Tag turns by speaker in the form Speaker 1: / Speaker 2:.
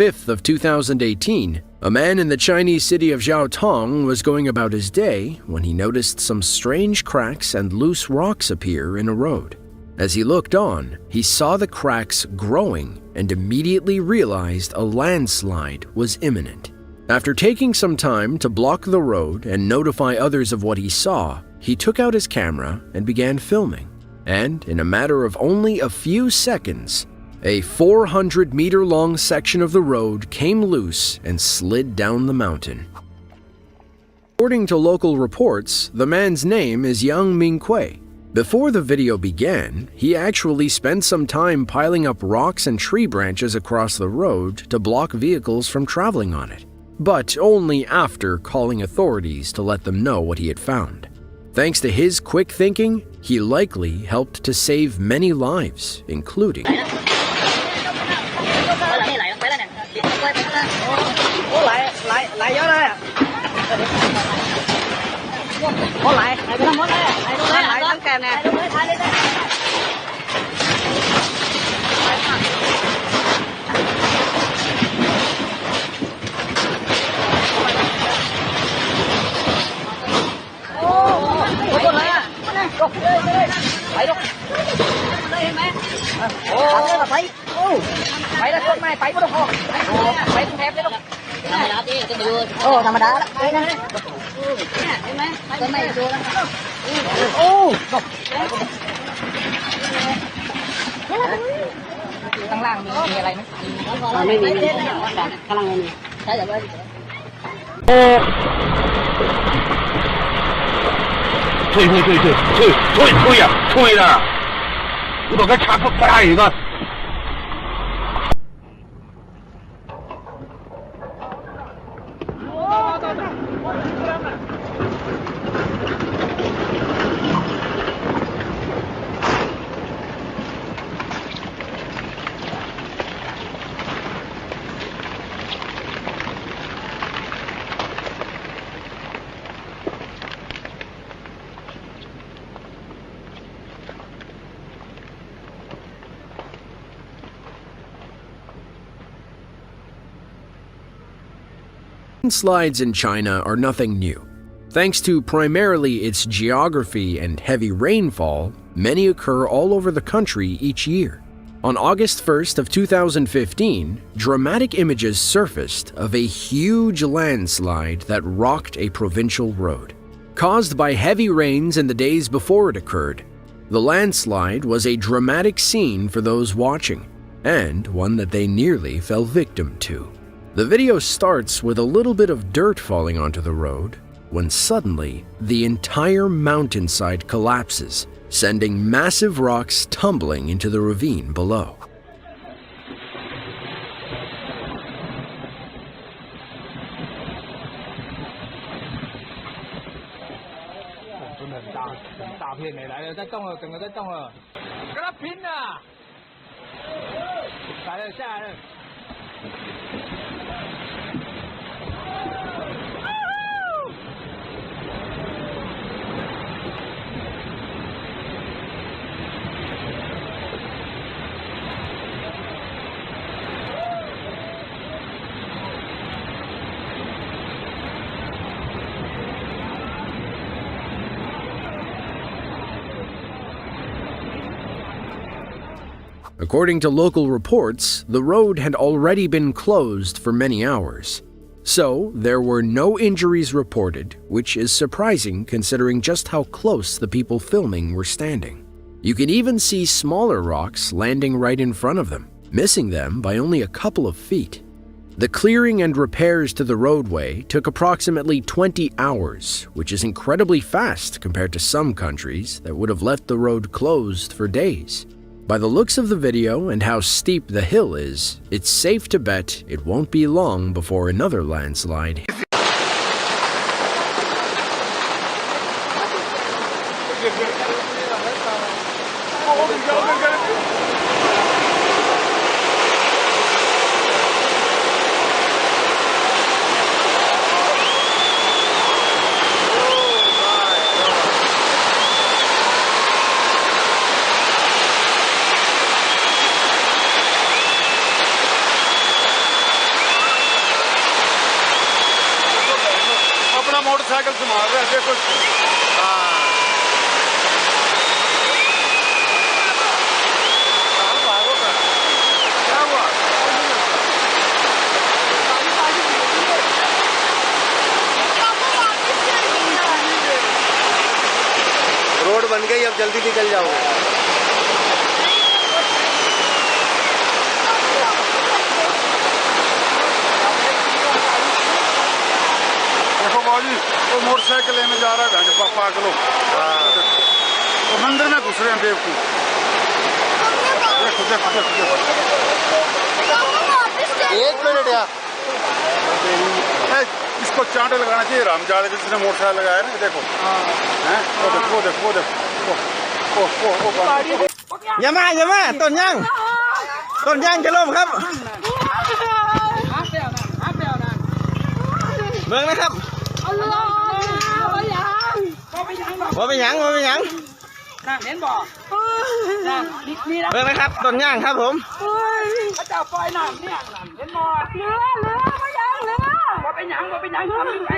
Speaker 1: 5th of 2018, a man in the Chinese city of Zhaotong was going about his day when he noticed some strange cracks and loose rocks appear in a road. As he looked on, he saw the cracks growing and immediately realized a landslide was imminent. After taking some time to block the road and notify others of what he saw, he took out his camera and began filming. And in a matter of only a few seconds, a 400-meter-long section of the road came loose and slid down the mountain. According to local reports, the man's name is Yang Minghui. Before the video began, he actually spent some time piling up rocks and tree branches across the road to block vehicles from traveling on it, but only after calling authorities to let them know what he had found. Thanks to his quick thinking, he likely helped to save many lives, including
Speaker 2: 退了，我把个插不打一个。
Speaker 1: Landslides in China are nothing new. Thanks to primarily its geography and heavy rainfall, many occur all over the country each year. On August 1st of 2015, dramatic images surfaced of a huge landslide that rocked a provincial road. Caused by heavy rains in the days before it occurred, the landslide was a dramatic scene for those watching, and one that they nearly fell victim to. The video starts with a little bit of dirt falling onto the road, when suddenly the entire mountainside collapses, sending massive rocks tumbling into the ravine below. According to local reports, the road had already been closed for many hours. So, there were no injuries reported, which is surprising considering just how close the people filming were standing. You can even see smaller rocks landing right in front of them, missing them by only a couple of feet. The clearing and repairs to the roadway took approximately 20 hours, which is incredibly fast compared to some countries that would have left the road closed for days. By the looks of the video and how steep the hill is, it's safe to bet it won't be long before another landslide.
Speaker 3: Motorcycle से मार रहे हैं देखो। क्या हुआ?
Speaker 4: Road बन गई, अब जल्दी निकल जाओगे।
Speaker 3: देखो बाबूजी, वो मोटरसाइकिल लेने जा रहा है पागलों। तो मंदिर में घुस रहे हैं बेवकूफ। देखो देखो देखो देखो।
Speaker 4: 1 मिनट यार,
Speaker 3: इसको चांटे लगाना चाहिए रामजादे जिसने मोटरसाइकिल लगाया ना। देखो हैं, वो देखो वो देखो वो देखो।
Speaker 4: อย่ามาต้นย่างจะล่มครับเบิ่งนะครับบ่เป็นหยัง
Speaker 5: นั่นเห็นบ่นั่นนี่นะ
Speaker 4: เบิ่งนะครับต้นย่างครับผม
Speaker 5: พระเจ้าปล่อยน้ำเนี่ยเห็นบ่เหลือบ่เป็นหยังทำยังไง